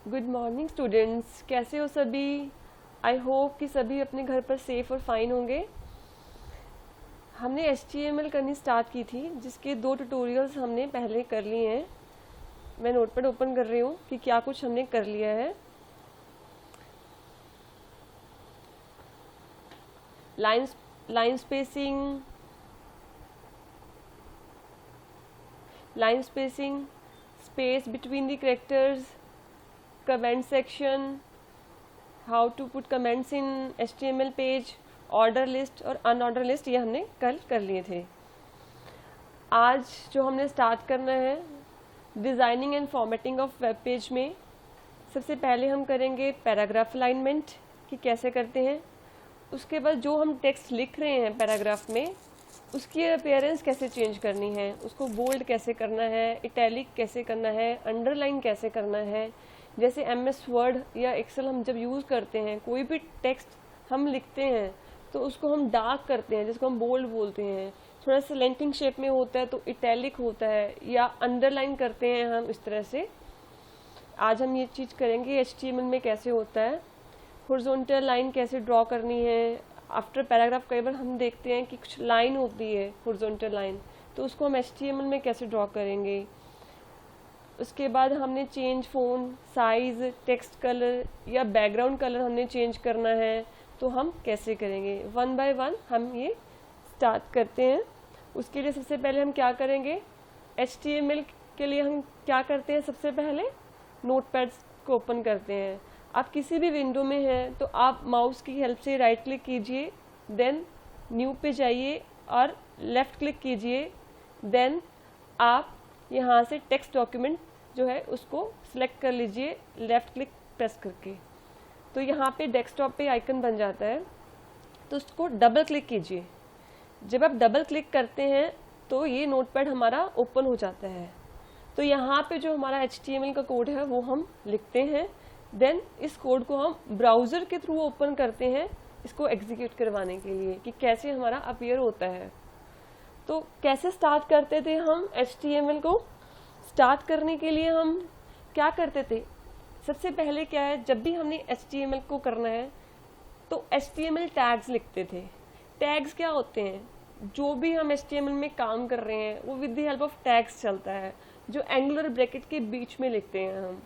Good morning students, कैसे हो सभी। आई होप कि सभी अपने घर पर सेफ और फाइन होंगे। हमने HTML करनी स्टार्ट की थी, जिसके 2 ट्यूटोरियल्स हमने पहले कर लिए हैं। मैं नोटपैड ओपन कर रही हूँ कि क्या कुछ हमने कर लिया है। Line spacing, space between the characters, comment section, how to put comments in HTML page, order list और अनऑर्डर लिस्ट, ये हमने कल कर लिए थे। आज जो हमने स्टार्ट करना है designing and formatting of web page में, सबसे पहले हम करेंगे पैराग्राफ अलाइनमेंट कि कैसे करते हैं। उसके बाद जो हम टेक्स्ट लिख रहे हैं पैराग्राफ में, उसकी अपीयरेंस कैसे चेंज करनी है, उसको बोल्ड कैसे करना है, इटैलिक कैसे करना है, अंडरलाइन कैसे करना है। जैसे MS वर्ड या एक्सेल हम जब यूज़ करते हैं, कोई भी टेक्स्ट हम लिखते हैं तो उसको हम डार्क करते हैं, जिसको हम बोल्ड बोलते हैं। थोड़ा सा लेंटिंग शेप में होता है तो इटैलिक होता है, या अंडरलाइन करते हैं हम इस तरह से। आज हम ये चीज़ करेंगे HTML में कैसे होता है। हॉरिजॉन्टल लाइन कैसे ड्रॉ करनी है। आफ्टर पैराग्राफ कई बार हम देखते हैं कि कुछ लाइन होती है हॉरिजॉन्टल लाइन, तो उसको हम HTML में कैसे ड्रॉ करेंगे। उसके बाद हमने change font size, text colour या बैकग्राउंड कलर हमने चेंज करना है, तो हम कैसे करेंगे। 1 बाय 1 हम ये स्टार्ट करते हैं। उसके लिए सबसे पहले हम क्या करेंगे, HTML के लिए हम क्या करते हैं, सबसे पहले नोटपैड को ओपन करते हैं। आप किसी भी विंडो में हैं तो आप माउस की हेल्प से राइट क्लिक कीजिए, देन न्यू पे जाइए और लेफ़्ट क्लिक कीजिए। देन आप यहाँ से टेक्स्ट डॉक्यूमेंट जो है उसको सिलेक्ट कर लीजिए लेफ़्ट क्लिक प्रेस करके। तो यहाँ पे डेस्कटॉप पे आइकन बन जाता है, तो उसको डबल क्लिक कीजिए। जब आप डबल क्लिक करते हैं तो ये नोटपैड हमारा ओपन हो जाता है। तो यहाँ पे जो हमारा HTML का कोड है वो हम लिखते हैं। देन इस कोड को हम ब्राउज़र के थ्रू ओपन करते हैं, इसको एग्जीक्यूट करवाने के लिए कि कैसे हमारा अपीयर होता है। तो कैसे स्टार्ट करते थे हम HTML को। स्टार्ट करने के लिए हम क्या करते थे, सबसे पहले क्या है, जब भी हमने HTML को करना है तो HTML टैग्स लिखते थे। टैग्स क्या होते हैं, जो भी हम HTML में काम कर रहे हैं वो with the help of tags चलता है, जो एंगुलर ब्रैकेट के बीच में लिखते हैं। हम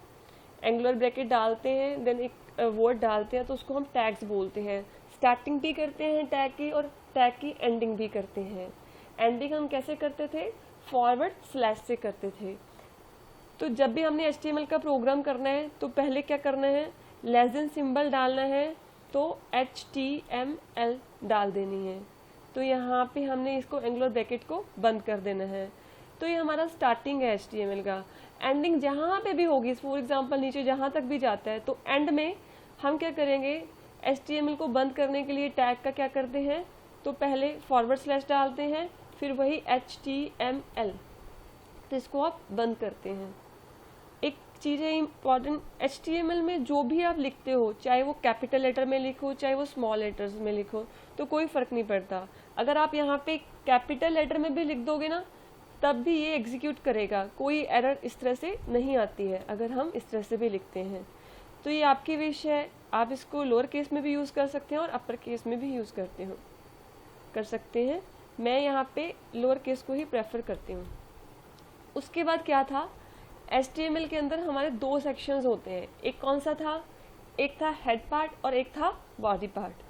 एंगुलर ब्रैकेट डालते हैं, देन एक वर्ड डालते हैं, तो उसको हम टैग्स बोलते हैं। स्टार्टिंग भी करते हैं टैग की और टैग की एंडिंग भी करते हैं। एंडिंग हम कैसे करते थे, फॉरवर्ड स्लैश से करते थे। तो जब भी हमने HTML का प्रोग्राम करना है तो पहले क्या करना है, लेस देन सिंबल डालना है, तो HTML डाल देनी है। तो यहाँ पे हमने इसको एंगुलर ब्रैकेट को बंद कर देना है। तो ये हमारा स्टार्टिंग है HTML का। एंडिंग जहाँ पे भी होगी, फॉर एग्जांपल नीचे जहाँ तक भी जाता है, तो एंड में हम क्या करेंगे, HTML को बंद करने के लिए टैग का क्या करते हैं, तो पहले फॉरवर्ड स्लैश डालते हैं, फिर वही HTML, तो इसको आप बंद करते हैं। एक चीज़ है इम्पॉर्टेंट, HTML में जो भी आप लिखते हो, चाहे वो कैपिटल लेटर में लिखो चाहे वो स्मॉल लेटर्स में लिखो, तो कोई फ़र्क नहीं पड़ता। अगर आप यहाँ पे कैपिटल लेटर में भी लिख दोगे ना, तब भी ये एग्जीक्यूट करेगा, कोई एरर इस तरह से नहीं आती है अगर हम इस तरह से भी लिखते हैं। तो ये आपकी विश है, आप इसको लोअर केस में भी यूज़ कर सकते हैं और अपर केस में भी यूज़ कर सकते हैं। मैं यहाँ पे लोअर केस को ही प्रेफर करती हूँ। उसके बाद क्या था, HTML के अंदर हमारे 2 सेक्शंस होते हैं। एक कौन सा था, एक था हेड पार्ट और एक था बॉडी पार्ट।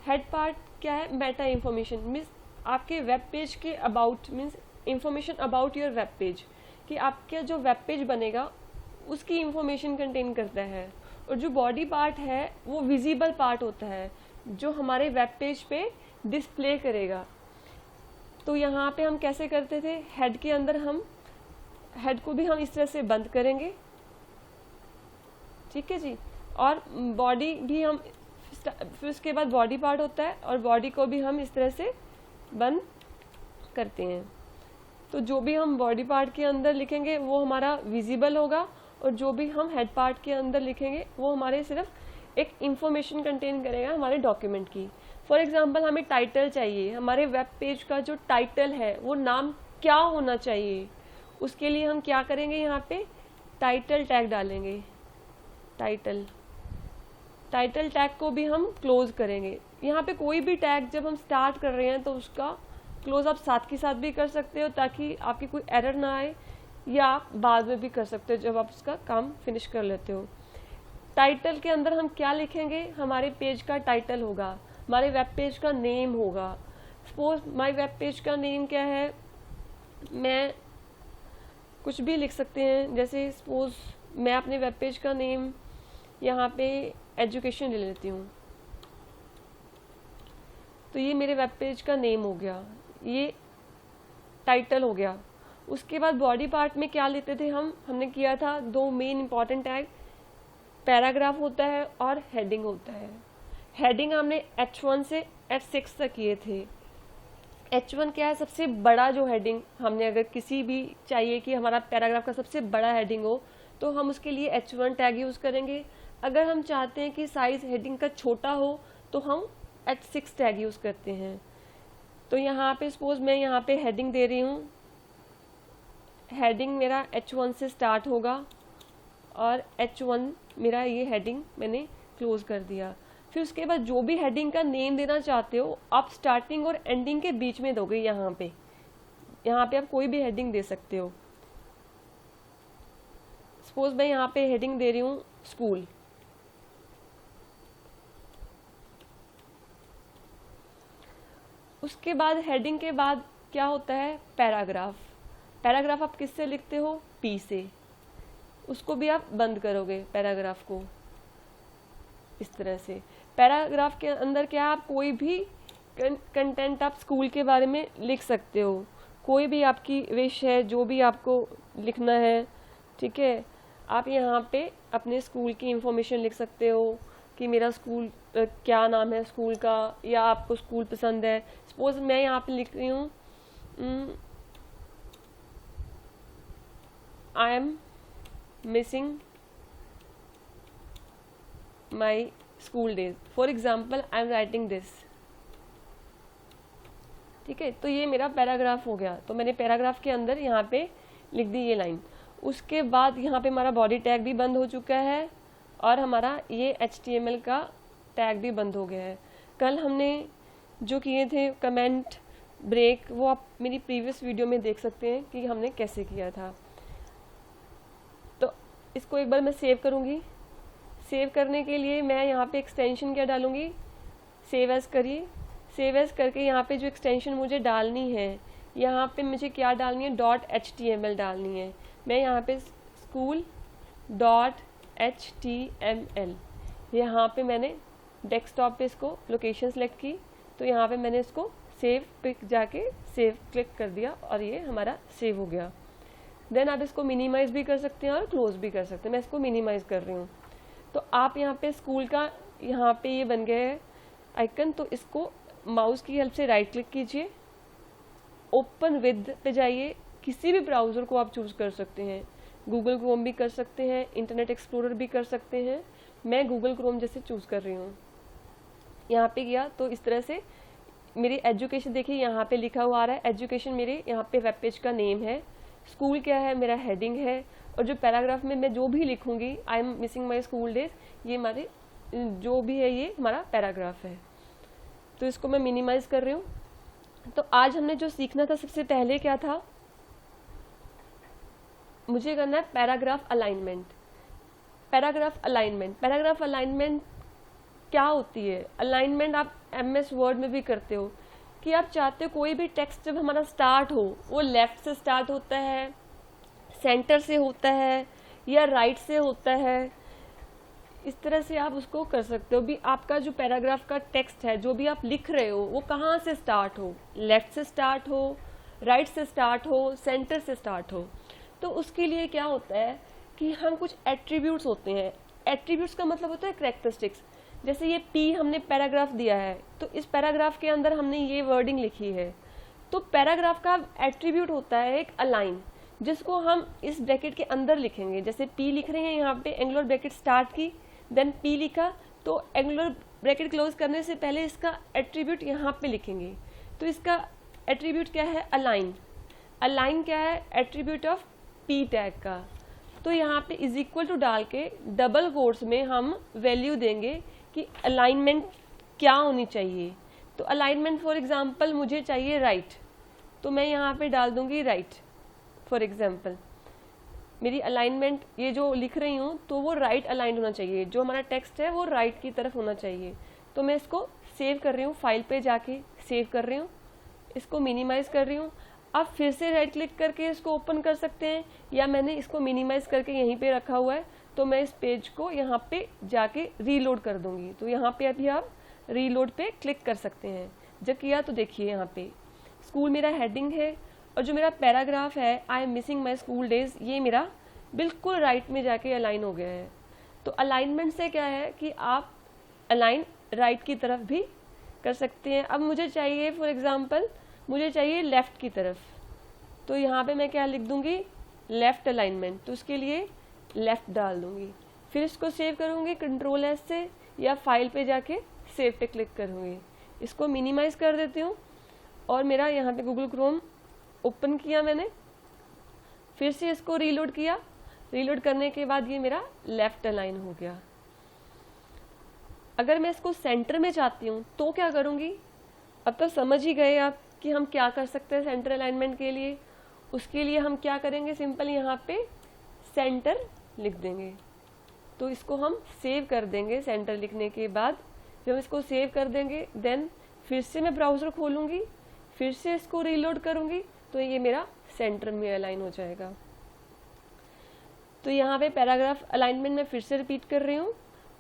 हेड पार्ट क्या है, मेटा इंफॉर्मेशन, मीन्स आपके वेब पेज के about, means information about your web page, कि आपका जो वेब पेज बनेगा उसकी इंफॉर्मेशन कंटेन करता है। और जो बॉडी पार्ट है वो विजिबल पार्ट होता है, जो हमारे वेब पेज पे डिस्प्ले करेगा। तो यहाँ पे हम कैसे करते थे, हेड के अंदर हम हेड को भी हम इस तरह से बंद करेंगे, ठीक है जी। और बॉडी भी हम, फिर उसके बाद बॉडी पार्ट होता है और बॉडी को भी हम इस तरह से बंद करते हैं। तो जो भी हम बॉडी पार्ट के अंदर लिखेंगे वो हमारा विजिबल होगा, और जो भी हम हेड पार्ट के अंदर लिखेंगे वो हमारे सिर्फ एक इंफॉर्मेशन कंटेन करेगा हमारे डॉक्यूमेंट की। फॉर एग्जांपल हमें टाइटल चाहिए, हमारे वेब पेज का जो टाइटल है वो नाम क्या होना चाहिए, उसके लिए हम क्या करेंगे, यहाँ पे टाइटल टैग डालेंगे। टाइटल, टाइटल टैग को भी हम क्लोज करेंगे। यहाँ पे कोई भी टैग जब हम स्टार्ट कर रहे हैं तो उसका क्लोज आप साथ के साथ भी कर सकते हो ताकि आपकी कोई एरर ना आए, या आप बाद में भी कर सकते हो जब आप उसका काम फिनिश कर लेते हो। टाइटल के अंदर हम क्या लिखेंगे, हमारे पेज का टाइटल होगा, हमारे वेब पेज का नेम होगा। सपोज माय वेब पेज का नेम क्या है, मैं कुछ भी लिख सकते हैं, जैसे सपोज मैं अपने वेब पेज का नेम यहाँ पे एजुकेशन ले लेती हूँ, तो ये मेरे वेब पेज का नेम हो गया, ये टाइटल हो गया। उसके बाद बॉडी पार्ट में क्या लेते थे हमने किया था दो मेन इंपॉर्टेंट टैग, पैराग्राफ होता है और हेडिंग होता है। हेडिंग हमने H1 से H6 तक किए थे। H1 क्या है, सबसे बड़ा जो हेडिंग हमने अगर किसी भी चाहिए कि हमारा पैराग्राफ का सबसे बड़ा हेडिंग हो तो हम उसके लिए H1 टैग यूज़ करेंगे। अगर हम चाहते हैं कि साइज़ हेडिंग का छोटा हो तो हम H6 टैग यूज़ करते हैं। तो यहाँ पे सपोज मैं यहाँ पे हेडिंग दे रही हूँ, हेडिंग मेरा H1 से स्टार्ट होगा और H1 मेरा ये हेडिंग मैंने क्लोज कर दिया। फिर उसके बाद जो भी हेडिंग का नेम देना चाहते हो आप स्टार्टिंग और एंडिंग के बीच में दोगे। यहाँ पे आप कोई भी हेडिंग दे सकते हो। सपोज मैं यहाँ पे हेडिंग दे रही हूँ स्कूल, उसके बाद हेडिंग के बाद क्या होता है, पैराग्राफ। पैराग्राफ आप किससे लिखते हो, P से, उसको भी आप बंद करोगे पैराग्राफ को इस तरह से। पैराग्राफ के अंदर क्या, आप कोई भी कंटेंट आप स्कूल के बारे में लिख सकते हो, कोई भी आपकी विश है, जो भी आपको लिखना है, ठीक है। आप यहाँ पे अपने स्कूल की इंफॉर्मेशन लिख सकते हो कि मेरा स्कूल क्या नाम है स्कूल का, या आपको स्कूल पसंद है। सपोज मैं यहाँ पे लिख रही हूँ I am missing my school days, for example I am writing this, ठीक है। तो ये मेरा पैराग्राफ हो गया, तो मैंने पैराग्राफ के अंदर यहाँ पे लिख दी ये लाइन। उसके बाद यहाँ पे हमारा बॉडी टैग भी बंद हो चुका है और हमारा ये HTML का टैग भी बंद हो गया है। कल हमने जो किए थे कमेंट ब्रेक, वो आप मेरी प्रीवियस वीडियो में देख सकते हैं कि हमने कैसे किया था। तो इसको एक बार मैं सेव करूँगी। सेव करने के लिए मैं यहाँ पे एक्सटेंशन क्या डालूँगी, सेव एज करिए। सेव एज करके यहाँ पे जो एक्सटेंशन मुझे डालनी है, यहाँ पे मुझे क्या डालनी है, .html डालनी है। मैं यहाँ पे स्कूल .html, यहाँ पे मैंने डेस्कटॉप पे इसको लोकेशन सेलेक्ट की, तो यहाँ पे मैंने इसको सेव पे जाके सेव क्लिक कर दिया और ये हमारा सेव हो गया। देन आप इसको मिनिमाइज भी कर सकते हैं और क्लोज भी कर सकते हैं। मैं इसको मिनिमाइज कर रही हूँ। तो आप यहाँ पे स्कूल का यहाँ पे ये बन गया है आइकन, तो इसको माउस की हेल्प से राइट क्लिक कीजिए, ओपन विद पे जाइए, किसी भी ब्राउज़र को आप चूज़ कर सकते हैं, गूगल क्रोम भी कर सकते हैं, इंटरनेट एक्सप्लोरर भी कर सकते हैं। मैं गूगल क्रोम जैसे चूज़ कर रही हूँ। यहाँ पे गया तो इस तरह से मेरी एजुकेशन देखिए यहाँ पे लिखा हुआ आ रहा है, एजुकेशन मेरे यहाँ पे वेब पेज का नेम है, स्कूल क्या है मेरा हेडिंग है, और जो पैराग्राफ में मैं जो भी लिखूँगी I am missing my school days, ये हमारे जो भी है ये हमारा पैराग्राफ है। तो इसको मैं मिनिमाइज कर रही हूँ। तो आज हमने जो सीखना था सबसे पहले क्या था, मुझे करना है पैराग्राफ अलाइनमेंट। पैराग्राफ अलाइनमेंट क्या होती है, अलाइनमेंट आप MS वर्ड में भी करते हो कि आप चाहते हो कोई भी टेक्स्ट जब हमारा स्टार्ट हो वो लेफ्ट से स्टार्ट होता है, सेंटर से होता है या राइट से होता है, इस तरह से आप उसको कर सकते हो। भी आपका जो पैराग्राफ का टेक्स्ट है, जो भी आप लिख रहे हो, वो कहाँ से स्टार्ट हो, लेफ्ट से स्टार्ट हो, राइट से स्टार्ट हो, सेंटर से स्टार्ट हो। तो उसके लिए क्या होता है कि हम कुछ एट्रीब्यूट्स होते हैं। एट्रीब्यूट्स का मतलब होता है कैरेक्टरिस्टिक्स। जैसे ये P हमने पैराग्राफ दिया है, तो इस पैराग्राफ के अंदर हमने ये वर्डिंग लिखी है, तो पैराग्राफ का एट्रीब्यूट होता है एक अलाइन, जिसको हम इस ब्रैकेट के अंदर लिखेंगे। जैसे P लिख रहे हैं यहाँ पे, एंगुलर ब्रैकेट स्टार्ट की, देन P लिखा, तो एंगुलर ब्रैकेट क्लोज करने से पहले इसका एट्रीब्यूट यहाँ पे लिखेंगे। तो इसका एट्रीब्यूट क्या है, अलाइन। अलाइन क्या है, एट्रीब्यूट ऑफ P टैग का। तो यहाँ पे इज इक्वल टू डाल के डबल कोट्स में हम वैल्यू देंगे कि अलाइनमेंट क्या होनी चाहिए। तो अलाइनमेंट फॉर एग्जांपल मुझे चाहिए राइट, तो मैं यहाँ पे डाल दूंगी राइट फॉर एग्जांपल। मेरी अलाइनमेंट ये जो लिख रही हूँ तो वो राइट अलाइंड होना चाहिए, जो हमारा टेक्स्ट है वो राइट की तरफ होना चाहिए। तो मैं इसको सेव कर रही हूँ, फाइल पे जाके सेव कर रही हूँ, इसको मिनिमाइज कर रही हूँ। आप फिर से राइट क्लिक करके इसको ओपन कर सकते हैं, या मैंने इसको मिनिमाइज करके यहीं पे रखा हुआ है, तो मैं इस पेज को यहाँ पे जाके रीलोड कर दूंगी। तो यहाँ पे अभी आप रीलोड पे क्लिक कर सकते हैं। जब किया तो देखिए यहाँ पे स्कूल मेरा हेडिंग है, और जो मेरा पैराग्राफ है I am missing my school days, ये मेरा बिल्कुल राइट में जाके अलाइन हो गया है। तो अलाइनमेंट से क्या है कि आप अलाइन राइट की तरफ भी कर सकते हैं। अब मुझे चाहिए फॉर एग्जांपल मुझे चाहिए लेफ़्ट की तरफ, तो यहाँ पे मैं क्या लिख दूंगी, लेफ़्ट अलाइनमेंट, तो उसके लिए लेफ़्ट डाल दूंगी। फिर इसको सेव करूँगी कंट्रोल एस से, या फाइल पे जाके सेव पे क्लिक करूँगी। इसको मिनिमाइज कर देती हूँ, और मेरा यहाँ पे गूगल क्रोम ओपन किया मैंने, फिर से इसको रीलोड किया। रीलोड करने के बाद ये मेरा लेफ़्ट अलाइन हो गया। अगर मैं इसको सेंटर में चाहती हूँ तो क्या करूँगी, अब तो समझ ही गए आप कि हम क्या कर सकते हैं सेंटर अलाइनमेंट के लिए। उसके लिए हम क्या करेंगे, सिंपल यहाँ पे सेंटर लिख देंगे। तो इसको हम सेव कर देंगे। सेंटर लिखने के बाद जब इसको सेव कर देंगे, देन फिर से मैं ब्राउज़र खोलूँगी, फिर से इसको रीलोड करूँगी, तो ये मेरा सेंटर में अलाइन हो जाएगा। तो यहाँ पे पैराग्राफ अलाइनमेंट में फिर से रिपीट कर रही हूँ।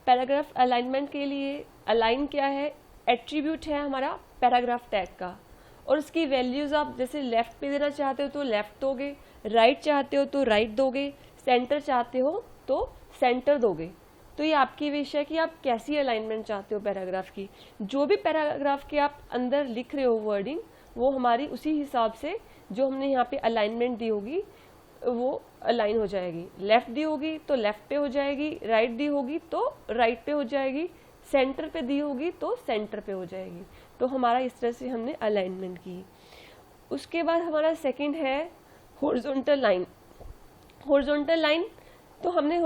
पैराग्राफ अलाइनमेंट के लिए अलाइन क्या है, एट्रीब्यूट है हमारा पैराग्राफ टैग का, और उसकी वैल्यूज़ आप जैसे लेफ़्ट पे देना चाहते हो तो लेफ़्ट दोगे, राइट चाहते हो तो राइट दोगे, सेंटर चाहते हो तो सेंटर दोगे। तो ये आपकी विश है कि आप कैसी अलाइनमेंट चाहते हो पैराग्राफ की। जो भी पैराग्राफ के आप अंदर लिख रहे हो वर्डिंग, वो हमारी उसी हिसाब से जो हमने यहाँ पे अलाइनमेंट दी होगी वो अलाइन हो जाएगी। लेफ़्ट दी होगी तो लेफ़्ट पे हो जाएगी, राइट दी होगी तो राइट पे हो जाएगी, सेंटर पे दी होगी तो सेंटर पे हो जाएगी। तो हमारा इस तरह से हमने अलाइनमेंट की। उसके बाद हमारा सेकंड है हॉरिजॉन्टल लाइन। हॉरिजॉन्टल लाइन तो हमने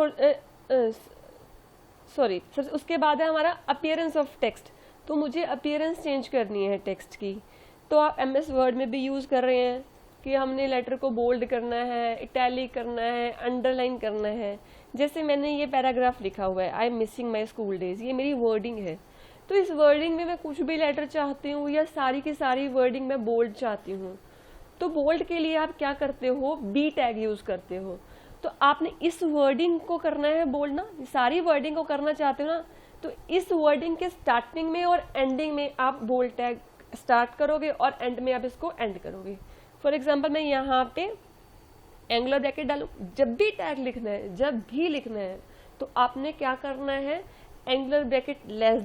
उसके बाद है हमारा अपीयरेंस ऑफ टेक्स्ट। तो मुझे अपीयरेंस चेंज करनी है टेक्स्ट की। तो आप MS वर्ड में भी यूज़ कर रहे हैं कि हमने लेटर को बोल्ड करना है, इटैलिक करना है, अंडरलाइन करना है। जैसे मैंने ये पैराग्राफ लिखा हुआ है, I am missing my school days, ये मेरी वर्डिंग है। तो इस वर्डिंग में मैं कुछ भी लेटर चाहती हूँ, या सारी की सारी वर्डिंग मैं बोल्ड चाहती हूँ, तो बोल्ड के लिए आप क्या करते हो, बी टैग यूज़ करते हो। तो आपने इस वर्डिंग को करना है बोल्ड ना, सारी वर्डिंग को करना चाहते हो ना, तो इस वर्डिंग के स्टार्टिंग में और एंडिंग में आप बोल्ड टैग स्टार्ट करोगे और एंड में आप इसको एंड करोगे। फॉर एग्जाम्पल मैं यहाँ पे एंगुलर ब्रैकेट डालूँ, जब भी टैग लिखना है, जब भी लिखना है, तो आपने क्या करना है, एंगुलर ब्रैकेट लेस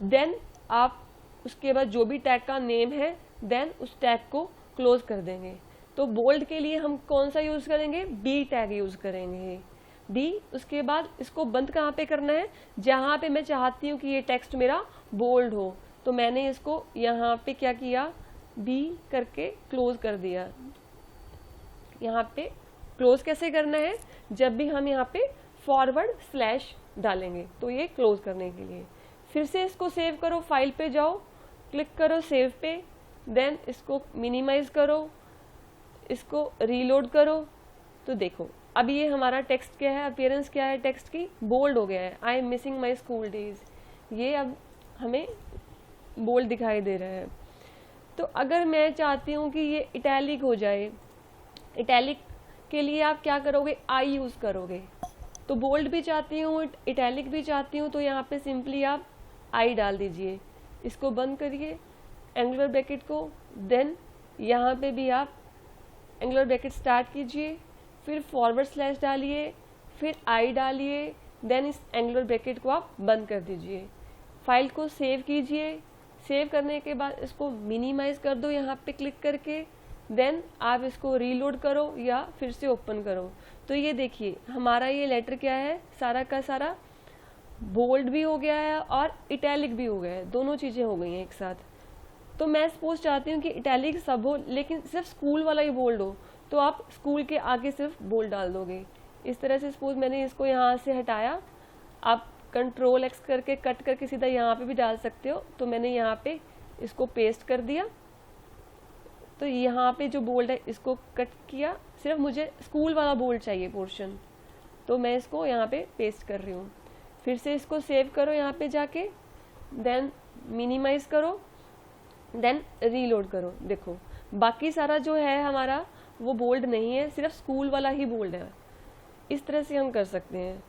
देन आप उसके बाद जो भी टैग का नेम है, देन उस टैग को क्लोज कर देंगे। तो बोल्ड के लिए हम कौन सा यूज़ करेंगे, बी टैग यूज़ करेंगे, बी। उसके बाद इसको बंद कहाँ पे करना है, जहाँ पे मैं चाहती हूँ कि ये टेक्स्ट मेरा बोल्ड हो, तो मैंने इसको यहाँ पे क्या किया, बी करके क्लोज कर दिया। यहाँ पे क्लोज कैसे करना है, जब भी हम यहाँ पे फॉरवर्ड स्लैश डालेंगे, तो ये क्लोज करने के लिए। फिर से इसको सेव करो, फाइल पे जाओ, क्लिक करो सेव पे, देन इसको मिनिमाइज करो, इसको रीलोड करो। तो देखो अब ये हमारा टेक्स्ट क्या है, अपीयरेंस क्या है टेक्स्ट की, बोल्ड हो गया है, I am missing my school days, ये अब हमें बोल्ड दिखाई दे रहा है। तो अगर मैं चाहती हूँ कि ये इटैलिक हो जाए, इटैलिक के लिए आप क्या करोगे, आई यूज़ करोगे। तो बोल्ड भी चाहती हूँ, इटैलिक भी चाहती हूँ, तो यहाँ पे सिंपली आप आई डाल दीजिए। इसको बंद करिए एंगुलर ब्रैकेट को, देन यहाँ पे भी आप एंगुलर ब्रैकेट स्टार्ट कीजिए, फिर फॉरवर्ड स्लैश डालिए, फिर आई डालिए, देन इस एंगुलर ब्रैकेट को आप बंद कर दीजिए। फाइल को सेव कीजिए, सेव करने के बाद इसको मिनिमाइज कर दो यहाँ पे क्लिक करके, देन आप इसको रीलोड करो या फिर से ओपन करो। तो ये देखिए हमारा ये लेटर क्या है, सारा का सारा बोल्ड भी हो गया है और इटैलिक भी हो गया है, दोनों चीज़ें हो गई हैं एक साथ। तो मैं सपोज चाहती हूँ कि इटैलिक सब हो लेकिन सिर्फ स्कूल वाला ही बोल्ड हो, तो आप स्कूल के आगे सिर्फ बोल्ड डाल दोगे। इस तरह से सपोज मैंने इसको यहाँ से हटाया, आप कंट्रोल X करके कट करके सीधा यहाँ पे भी डाल सकते हो। तो मैंने यहाँ पे इसको पेस्ट कर दिया, तो यहाँ पे जो बोल्ड है इसको कट किया, सिर्फ मुझे स्कूल वाला बोल्ड चाहिए पोर्शन, तो मैं इसको यहाँ पे पेस्ट कर रही हूँ। फिर से इसको सेव करो यहाँ पे जाके, देन मिनिमाइज करो, देन रीलोड करो। देखो बाकी सारा जो है हमारा वो बोल्ड नहीं है, सिर्फ स्कूल वाला ही बोल्ड है। इस तरह से हम कर सकते हैं।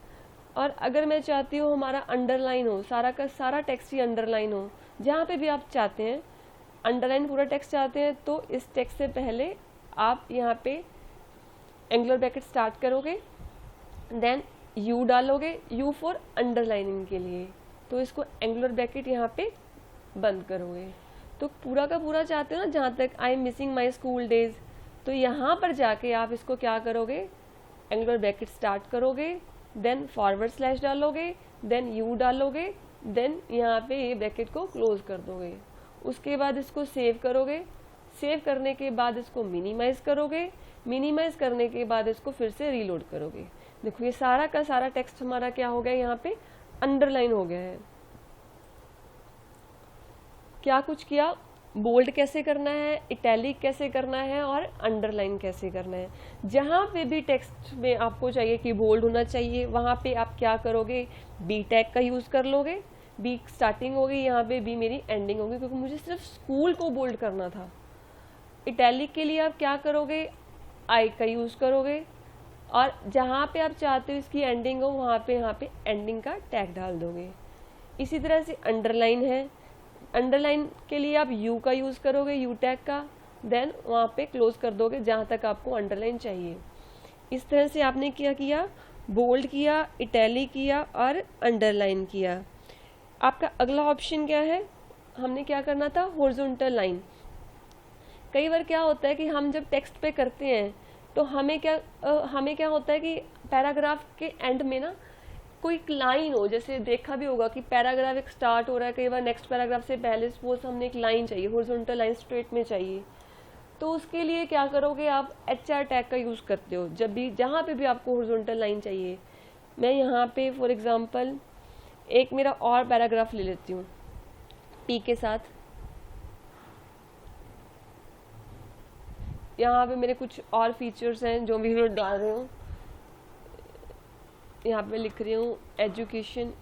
और अगर मैं चाहती हूँ हमारा अंडरलाइन हो, सारा का सारा टेक्स्ट ही अंडरलाइन हो, जहाँ पे भी आप चाहते हैं अंडरलाइन पूरा टेक्स्ट चाहते हैं, तो इस टेक्स्ट से पहले आप यहाँ पे एंगुलर ब्रैकेट स्टार्ट करोगे, देन यू डालोगे, यू फॉर अंडरलाइनिंग के लिए, तो इसको एंगुलर ब्रैकेट यहाँ पे बंद करोगे। तो पूरा का पूरा चाहते हो ना, जहाँ तक I am missing my school days, तो यहाँ पर जाके आप इसको क्या करोगे, एंगुलर ब्रैकेट स्टार्ट करोगे, देन फॉरवर्ड स्लैश डालोगे, देन यू डालोगे, देन यहाँ पे ये ब्रैकेट को क्लोज कर दोगे। उसके बाद इसको सेव करोगे, सेव करने के बाद इसको मिनिमाइज करोगे, मिनिमाइज करने के बाद इसको फिर से रीलोड करोगे। देखो ये सारा का सारा टेक्स्ट हमारा क्या हो गया, यहाँ पे अंडरलाइन हो गया है। क्या कुछ किया, बोल्ड कैसे करना है, इटैलिक कैसे करना है और अंडरलाइन कैसे करना है। जहाँ पे भी टेक्स्ट में आपको चाहिए कि बोल्ड होना चाहिए, वहाँ पे आप क्या करोगे, बी टैग का यूज़ कर लोगे। बी स्टार्टिंग होगी यहाँ पे, बी मेरी एंडिंग होगी, क्योंकि मुझे सिर्फ स्कूल को बोल्ड करना था। इटैलिक के लिए आप क्या करोगे, आई का यूज़ करोगे, और जहाँ पे आप चाहते हो इसकी एंडिंग हो वहाँ पे यहाँ पे एंडिंग का टैग डाल दोगे। इसी तरह से अंडरलाइन है, अंडरलाइन के लिए आप यू का यूज़ करोगे, यू टैग का, देन वहाँ पे क्लोज कर दोगे जहाँ तक आपको अंडरलाइन चाहिए। इस तरह से आपने क्या किया, बोल्ड किया, इटैलिक किया और अंडरलाइन किया। आपका अगला ऑप्शन क्या है, हमने क्या करना था, हॉरिजॉन्टल लाइन। कई बार क्या होता है कि हम जब टेक्स्ट पे करते हैं तो हमें क्या होता है कि पैराग्राफ के एंड में ना कोई एक लाइन हो, जैसे देखा भी होगा कि पैराग्राफ एक स्टार्ट हो रहा है, कई बार नेक्स्ट पैराग्राफ से पहले सपोज हमने एक लाइन चाहिए, हॉरिजॉन्टल लाइन स्ट्रेट में चाहिए, तो उसके लिए क्या करोगे, आप HR टैग का यूज़ करते हो जब भी, जहाँ पे भी आपको हॉरिजॉन्टल लाइन चाहिए। मैं यहाँ पे फॉर एग्जांपल एक मेरा और पैराग्राफ ले लेती हूँ P के साथ। यहाँ पे मेरे कुछ और फीचर्स हैं जो भी मैं डाल रही हूँ। यहाँ पे लिख रही हूँ, education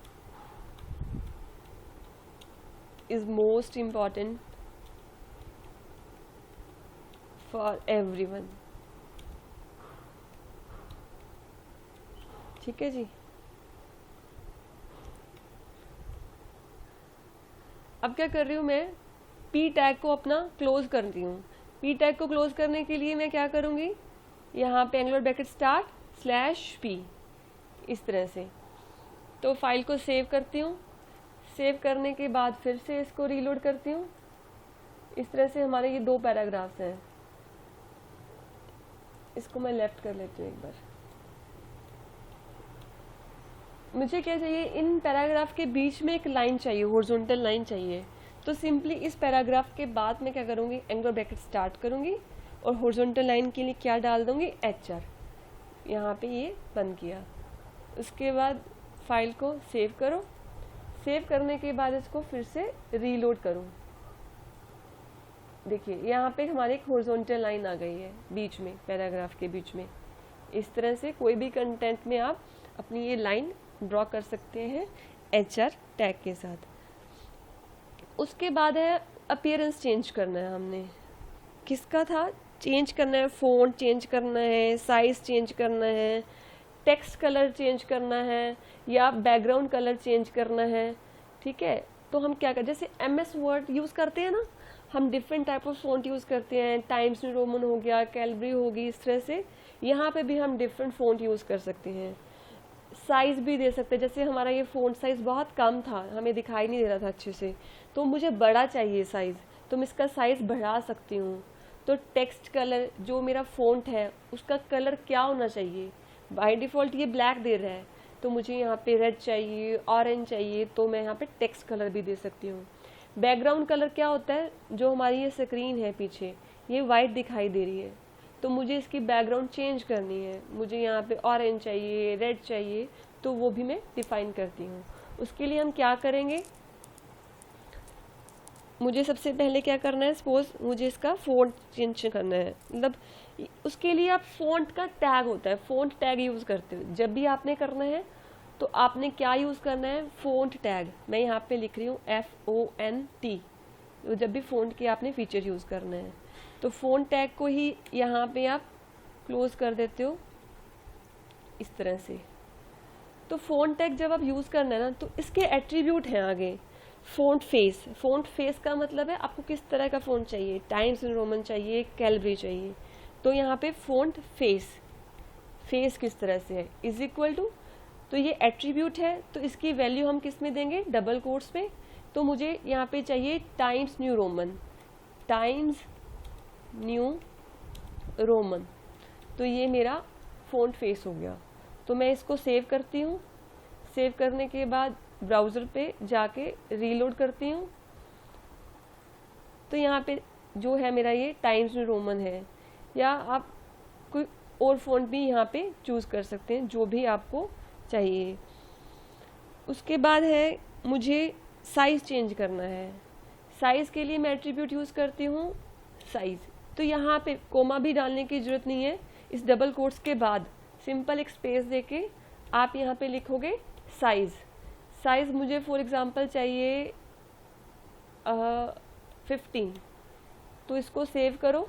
is most important for everyone. ठीक है जी। अब क्या कर रही हूँ मैं, P टैग को अपना क्लोज कर दी हूँ। P टैग को क्लोज करने के लिए मैं क्या करूँगी, यहाँ पे एंगुलर ब्रैकेट स्टार्ट /P, इस तरह से। तो फाइल को सेव करती हूँ, सेव करने के बाद फिर से इसको रीलोड करती हूँ। इस तरह से हमारे ये 2 पैराग्राफ्स हैं। इसको मैं लेफ्ट कर लेती हूँ एक बार। मुझे क्या चाहिए, इन पैराग्राफ के बीच में एक लाइन चाहिए, हॉरिजॉन्टल लाइन चाहिए। तो सिंपली इस पैराग्राफ के बाद मैं क्या करूँगी, एंगुलर ब्रैकेट स्टार्ट करूँगी और हॉरिजॉन्टल लाइन के लिए क्या डाल दूँगी, HR। यहाँ पे ये बंद किया। उसके बाद फाइल को सेव करो, सेव करने के बाद इसको फिर से रीलोड करो। देखिए यहाँ पे हमारी एक हॉरिजॉन्टल लाइन आ गई है बीच में, पैराग्राफ के बीच में। इस तरह से कोई भी कंटेंट में आप अपनी ये लाइन ड्रॉ कर सकते हैं HR टैग के साथ। उसके बाद है अपीयरेंस चेंज करना है, हमने किसका था, चेंज करना है, फ़ॉन्ट चेंज करना है, साइज़ चेंज करना है, टेक्स्ट कलर चेंज करना है या बैकग्राउंड कलर चेंज करना है। ठीक है, तो हम क्या करें, जैसे MS वर्ड यूज़ करते हैं ना, हम different type of font use करते हैं, टाइम्स न्यू रोमन हो गया, कैलबरी होगी, इस तरह से यहाँ पे भी हम डिफरेंट फ़ॉन्ट यूज़ कर सकते हैं। साइज़ भी दे सकते हैं, जैसे हमारा ये फ़ॉन्ट साइज़ बहुत कम था, हमें दिखाई नहीं दे रहा था अच्छे से, तो मुझे बड़ा चाहिए साइज़, तो मैं इसका साइज़ बढ़ा सकती हूँ। तो टेक्स्ट कलर जो मेरा फ़ॉन्ट है उसका कलर क्या होना चाहिए, बाय डिफ़ॉल्ट ये ब्लैक दे रहा है, तो मुझे यहाँ पे रेड चाहिए, ऑरेंज चाहिए, तो मैं यहाँ पे टेक्स्ट कलर भी दे सकती हूँ। बैकग्राउंड कलर क्या होता है, जो हमारी ये स्क्रीन है पीछे, ये वाइट दिखाई दे रही है, तो मुझे इसकी बैकग्राउंड चेंज करनी है, मुझे यहाँ पे ऑरेंज चाहिए, रेड चाहिए, तो वो भी मैं डिफाइन करती हूँ। उसके लिए हम क्या करेंगे, मुझे सबसे पहले क्या करना है, सपोज मुझे इसका फ़ॉन्ट चेंज करना है, मतलब उसके लिए आप फ़ॉन्ट का टैग होता है, फ़ॉन्ट टैग यूज़ करते हो। जब भी आपने करना है तो आपने क्या यूज़ करना है, फ़ॉन्ट टैग। मैं यहाँ पे लिख रही हूँ FONT, तो जब भी फ़ॉन्ट के आपने फीचर यूज़ करना है तो फ़ॉन्ट टैग को ही यहाँ पे आप क्लोज कर देते हो इस तरह से। तो फ़ॉन्ट टैग जब आप यूज़ करना है ना, तो इसके एट्रीब्यूट हैं आगे। फ़ॉन्ट फेस, फ़ॉन्ट फेस का मतलब है आपको किस तरह का फ़ॉन्ट चाहिए, टाइम्स न्यू रोमन चाहिए, कैलबरी चाहिए। तो यहाँ पे फ़ॉन्ट फेस, फेस किस तरह से है, इज इक्वल टू, तो ये एट्रीब्यूट है, तो इसकी वैल्यू हम किस में देंगे, डबल कोट्स में। तो मुझे यहाँ पे चाहिए times new Roman, times new Roman, तो ये मेरा फ़ॉन्ट फेस हो गया। तो मैं इसको सेव करती हूँ, सेव करने के बाद ब्राउज़र पे जाके रीलोड करती हूँ, तो यहाँ पे जो है मेरा ये टाइम्स न्यू रोमन है, या आप कोई और फ़ॉन्ट भी यहाँ पे चूज़ कर सकते हैं जो भी आपको चाहिए। उसके बाद है मुझे साइज़ चेंज करना है। साइज़ के लिए मैं एट्रीब्यूट यूज़ करती हूँ साइज़, तो यहाँ पे कोमा भी डालने की ज़रूरत नहीं है। इस डबल कोट्स के बाद सिंपल एक स्पेस देके आप यहाँ पे लिखोगे साइज़। साइज़ मुझे फॉर एग्ज़ाम्पल चाहिए 15, तो इसको सेव करो।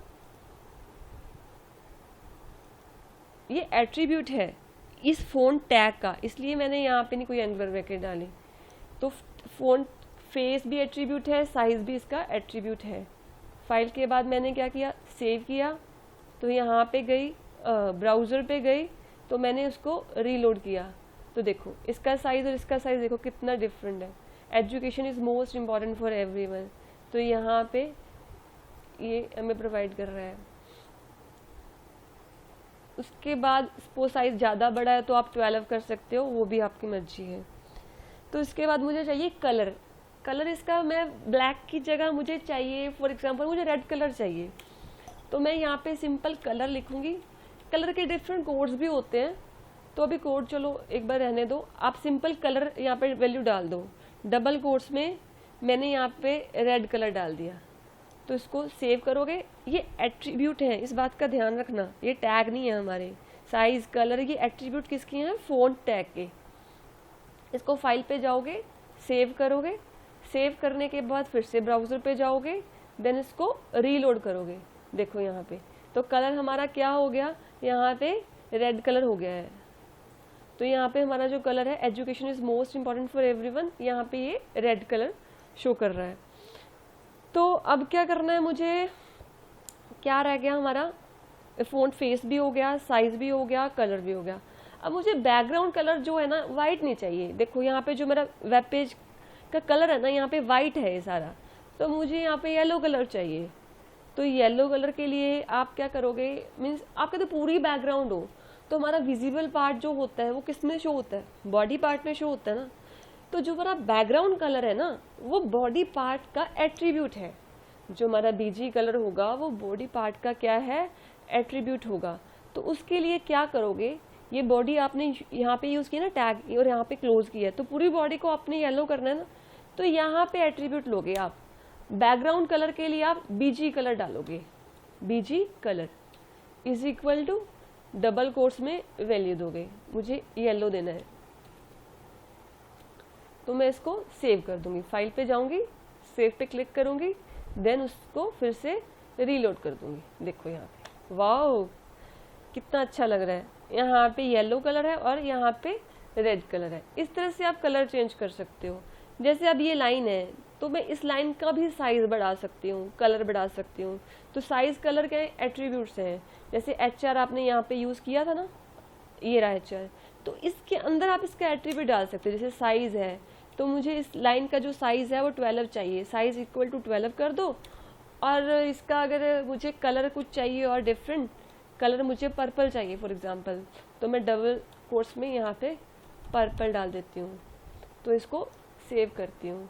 ये एट्रीब्यूट है इस फ़ॉन्ट टैग का, इसलिए मैंने यहाँ पे नहीं कोई एंगुलर ब्रैकेट डाली। तो फ़ॉन्ट फेस भी एट्रीब्यूट है, साइज़ भी इसका एट्रीब्यूट है। फाइल के बाद मैंने क्या किया, सेव किया, तो यहाँ पे गई, ब्राउज़र पे गई, तो मैंने उसको रीलोड किया, तो देखो इसका साइज़ और इसका साइज़ देखो कितना डिफरेंट है। Education is most important for everyone, तो यहाँ पे ये हमें प्रोवाइड कर रहा है। उसके बाद सपोज साइज़ ज़्यादा बड़ा है तो आप 12 कर सकते हो, वो भी आपकी मर्जी है। तो इसके बाद मुझे चाहिए कलर। कलर इसका मैं ब्लैक की जगह मुझे चाहिए, फॉर एग्जांपल मुझे रेड कलर चाहिए, तो मैं यहाँ पे सिंपल कलर लिखूँगी। कलर के डिफरेंट कोड्स भी होते हैं, तो अभी कोड चलो एक बार रहने दो, आप सिंपल कलर यहाँ पे वैल्यू डाल दो। डबल कोड्स में मैंने यहाँ पे रेड कलर डाल दिया, तो इसको सेव करोगे। ये एट्रीब्यूट है, इस बात का ध्यान रखना, ये टैग नहीं है हमारे। साइज, कलर, ये एट्रीब्यूट किसके हैं, फ़ॉन्ट टैग के। इसको फाइल पे जाओगे, सेव करोगे, सेव करने के बाद फिर से ब्राउज़र पे जाओगे, देन इसको रीलोड करोगे। देखो यहाँ पे तो कलर हमारा क्या हो गया, यहाँ पे रेड कलर हो गया है। तो यहाँ पे हमारा जो कलर है, education is most important for everyone, यहाँ पे ये रेड कलर शो कर रहा है। तो अब क्या करना है मुझे, क्या रह गया हमारा, फ़ॉन्ट फेस भी हो गया, साइज़ भी हो गया, कलर भी हो गया। अब मुझे बैकग्राउंड कलर जो है ना वाइट नहीं चाहिए। देखो यहाँ पे जो मेरा वेब पेज का कलर है ना, यहाँ पे वाइट है ये सारा, तो मुझे यहाँ पे येलो कलर चाहिए। तो येलो कलर के लिए आप क्या करोगे, मीन्स आपका तो पूरी बैकग्राउंड हो, तो हमारा विजिबल पार्ट जो होता है वो किस में शो होता है, बॉडी पार्ट में शो होता है ना। तो जो हमारा बैकग्राउंड कलर है ना, वो बॉडी पार्ट का एट्रीब्यूट है। जो हमारा बीजी कलर होगा वो बॉडी पार्ट का क्या है, एट्रीब्यूट होगा। तो उसके लिए क्या करोगे, ये बॉडी आपने यहाँ पे यूज़ किया ना टैग, और यहाँ पे क्लोज किया, तो पूरी बॉडी को आपने येलो करना है ना, तो यहाँ पे एट्रीब्यूट लोगे आप। बैकग्राउंड कलर के लिए आप बीजी कलर डालोगे, BG colour is equal to double quotes में वैल्यू दोगे, मुझे येलो देना है। तो मैं इसको सेव कर दूंगी, फाइल पे जाऊंगी, सेव पे क्लिक करूंगी, देन उसको फिर से रीलोड कर दूंगी। देखो यहाँ पे, वाओ कितना अच्छा लग रहा है। यहाँ पे येलो कलर है और यहाँ पे रेड कलर है। इस तरह से आप कलर चेंज कर सकते हो। जैसे अब ये लाइन है, तो मैं इस लाइन का भी साइज बढ़ा सकती हूँ, कलर बढ़ा सकती हूँ। तो साइज, कलर के एट्रीब्यूट्स हैं। जैसे HR आपने यहाँ पे यूज़ किया था ना, ये रहा HR, तो इसके अंदर आप इसका एट्रीब्यूट डाल सकते हो। जैसे साइज़ है, तो मुझे इस लाइन का जो साइज़ है वो 12 चाहिए, साइज़ इक्वल टू 12 कर दो। और इसका अगर मुझे कलर कुछ चाहिए और डिफरेंट कलर, मुझे पर्पल चाहिए फॉर एग्जांपल, तो मैं डबल कोट्स में यहाँ पे पर्पल डाल देती हूँ। तो इसको सेव करती हूँ,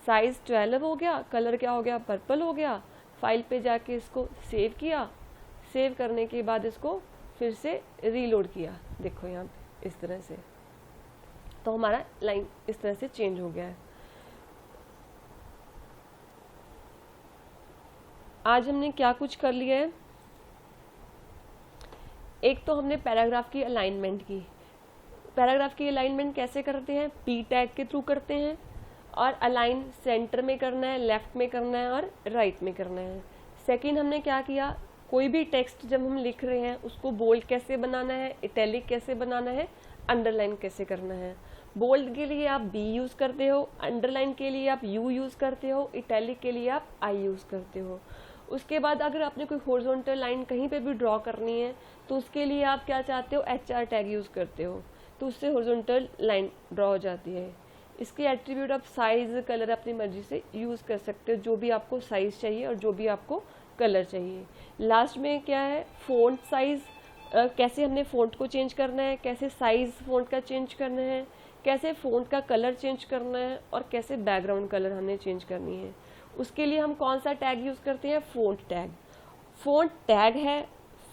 साइज़ 12 हो गया, कलर क्या हो गया, पर्पल हो गया। फाइल पे जाके इसको सेव किया, सेव करने के बाद इसको फिर से रीलोड किया, देखो यहाँ पे इस तरह से, तो हमारा लाइन इस तरह से चेंज हो गया है। आज हमने क्या कुछ कर लिया है, एक तो हमने पैराग्राफ की अलाइनमेंट की। पैराग्राफ की अलाइनमेंट कैसे करते हैं, पी टैग के थ्रू करते हैं, और अलाइन सेंटर में करना है, लेफ्ट में करना है और राइट में करना है। सेकंड हमने क्या किया, कोई भी टेक्स्ट जब हम लिख रहे हैं उसको बोल्ड कैसे बनाना है, इटैलिक कैसे बनाना है, अंडरलाइन कैसे करना है। बोल्ड के लिए आप बी यूज़ करते हो, अंडरलाइन के लिए आप यू यूज़ करते हो, इटैलिक के लिए आप आई यूज़ करते हो। उसके बाद अगर आपने कोई हॉरिजॉन्टल लाइन कहीं पे भी ड्रॉ करनी है तो उसके लिए आप क्या चाहते हो, HR टैग यूज़ करते हो, तो उससे हॉरिजॉन्टल लाइन ड्रॉ हो जाती है। इसके एट्रीब्यूट आप साइज़ कलर अपनी मर्जी से यूज़ कर सकते हो, जो भी आपको साइज़ चाहिए और जो भी आपको कलर चाहिए। लास्ट में क्या है, फ़ॉन्ट साइज़, कैसे हमने फ़ॉन्ट को चेंज करना है, कैसे साइज़ फ़ॉन्ट का चेंज करना है, कैसे फ़ॉन्ट का कलर चेंज करना है और कैसे बैकग्राउंड कलर हमने चेंज करनी है। उसके लिए हम कौन सा टैग यूज़ करते हैं, फ़ॉन्ट टैग। फ़ॉन्ट टैग है,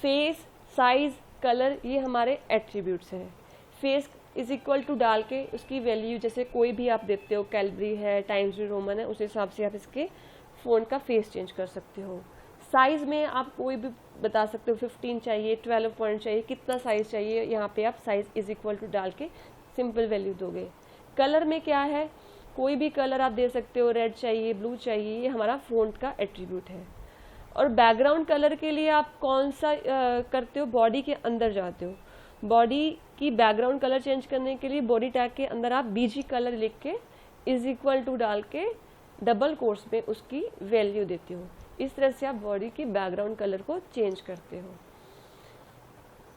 फेस, साइज़, कलर, ये हमारे एट्रीब्यूट्स हैं। फेस इज इक्वल टू डाल के उसकी वैल्यू जैसे कोई भी आप देते हो, कैलबरी है, टाइम्स न्यू रोमन है, उस हिसाब से आप इसके फ़ॉन्ट का फेस चेंज कर सकते हो। साइज़ में आप कोई भी बता सकते हो, 15 चाहिए, 12 पॉइंट चाहिए, कितना साइज़ चाहिए, यहाँ पे आप साइज़ इज इक्वल टू डाल के सिंपल वैल्यू दोगे। कलर में क्या है, कोई भी कलर आप दे सकते हो, रेड चाहिए, ब्लू चाहिए, ये हमारा फ़ॉन्ट का एट्रीब्यूट है। और बैकग्राउंड कलर के लिए आप कौन सा करते हो, बॉडी के अंदर जाते हो, बॉडी की बैकग्राउंड कलर चेंज करने के लिए बॉडी टैग के अंदर आप BG कलर लिख के इज इक्वल टू डाल के डबल कोट्स में उसकी वैल्यू देते हो। इस तरह से आप बॉडी की बैकग्राउंड कलर को चेंज करते हो।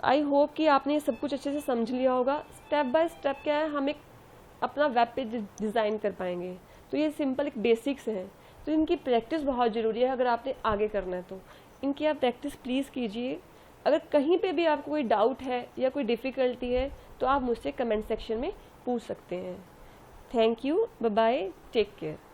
आई होप कि आपने ये सब कुछ अच्छे से समझ लिया होगा। स्टेप बाय स्टेप क्या है, हम एक अपना वेब पेज डिज़ाइन कर पाएंगे। तो ये सिंपल एक बेसिक्स हैं, तो इनकी प्रैक्टिस बहुत ज़रूरी है अगर आपने आगे करना है तो इनकी आप प्रैक्टिस प्लीज़ कीजिए। अगर कहीं पे भी आपको कोई डाउट है या कोई डिफ़िकल्टी है तो आप मुझसे कमेंट सेक्शन में पूछ सकते हैं। Thank you, bye bye, take care.